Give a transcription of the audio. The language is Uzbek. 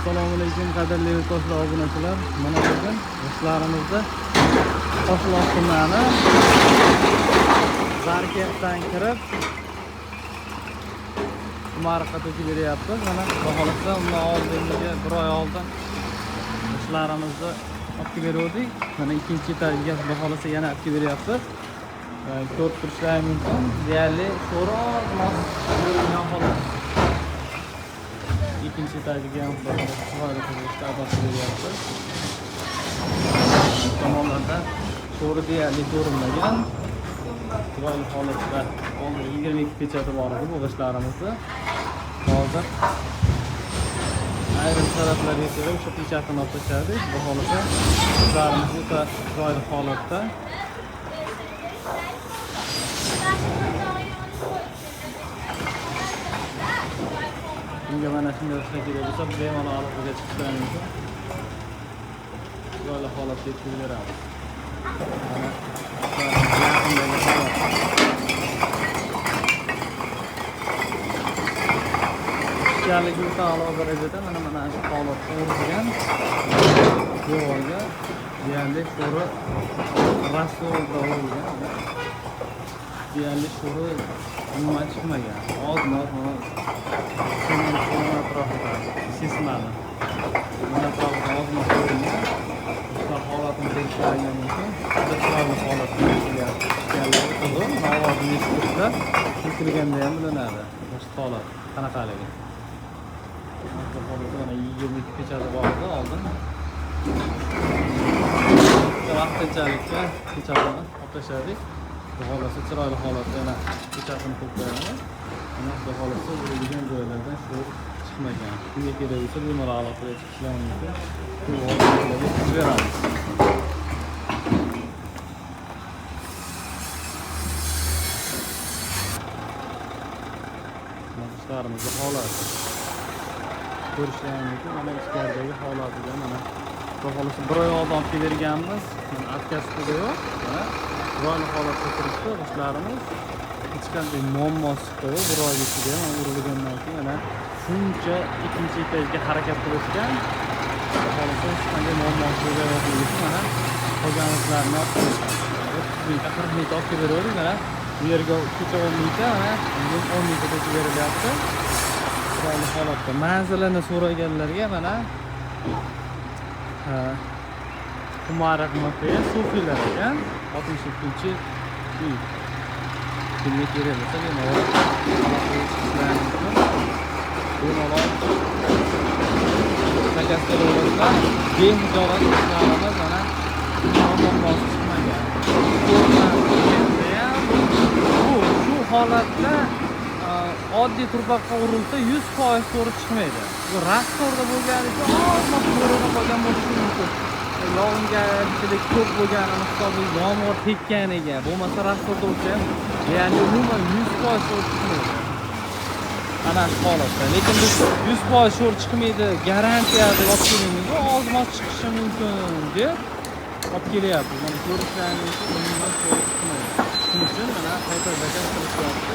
Assalomu alaykum qadrli yurtdoshlar, obunachilar. Mana bugun yoshlarimizni Toshloq tumani Zarkentdan kirib Marqataga beryapmiz. Mana baholasa undan oldingi bir oy oldin yoshlarimizni olib berdik. Mana ikkinchi etajga baholasa yana olib beryapmiz. Ko'rib turishlaringiz mumkin. Deyarli so'roq bo'lgan holat. İkinci etajga ham baholasa qilishga olib beryapmiz. Tomonlarda to'g'ri deyarli ko'rinmagan. Chiroyli holatda hozir 22 pechati bor edi bu g'ishtlarimizni. Hozir ayrim taraflarga ko'ra o'sha pechatini olib tashladik. Bu holatda g'ishtlarimiz o'ta chiroyli holatda. Bunga mana shunday ishlar kerak bo'lsa, bemalol aloqaga chiqishlaringiz mumkin. Chiroyli holatda yetkazib beramiz. Mana yaqindagi holat. Ishchanligi o'ta a'lo darajada mana shu holatda urilgan devorga deyarli sho'ri rasolda urilgan. Deyarli sho'ri umuman chiqmagan. Ozmoz mana atrofida sesmani. Mana atrofida ozmoz ko'ringan. Ular holatini tekshirilgan mumkin. Chiroyli holatda ishchanligi ovozini eshitishda kesilganda ham bilinadi. Boshqa holat qanaqaligi. Mana 22 pechati bor edi oldin. Vaqtinchalikka pechatini olib tashladik. Baholasa chiroyli holatda yana pechatini qo'yganmiz. Mana bu holatda urilgan joylardan sho'r chiqmagan. Bunga kerak bo'lsa bemalol aloqaga chiqishlar mumkin. Bu holatlarga yetkazib beramiz. Ishlarimizni holati ko'rishlaringiz mumkin. Mana ichkaridagi holatiga mana baholasa bir oy oldin olib berganmiz. Mana atkasida yo'q. Mana chiroyli holatda turibdi ishlarimiz. Hech qanday muammosi yo'q. Bir oy ichida ham urilgandan keyin mana shuncha ikkinchi etajga harakat qilishgan. Baholasa hech qanday muammosi yo'qligi uchun mana qolganlarni olib qo'yishgan. 30 mingta 40 mingta olib beraverdik. Mana bu yerga kecha 10 mingta, mana 10 mingta qo'shib berilyapti. Chiroyli holatda manzilini so'raganlarga mana Marqataga sofilar ekan. 62-uy. Kimga kerak bo'lsa bemalol takaslarlar behijolat ishlarimiz mana muammosi chiqmagan. Shu holatda oddiy turbaqqa urilsa 100% to'g'ri chiqmaydi. Bu rastorda bo'lgani uchun ozroq to'g'ri qolgan bo'lishi mumkin. Yog'ingarchilik ko'p bo'lgani hisobi yomg'ir tekkaniga bo'lmasa rastorda bo'lsa ham ya'ni umuman 100% sho'r chiqmaydi. Ana shu holatda. Lekin biz 100% sho'r chiqmaydi garantiya deb olib kelinmiz. Ozmoz chiqishi mumkin deb olib kelyapmiz. Mana ko'rishlaringiz mumkin umuman sho'r chiqmaydi. Shuning uchun mana qayta zakaz qilishyapti.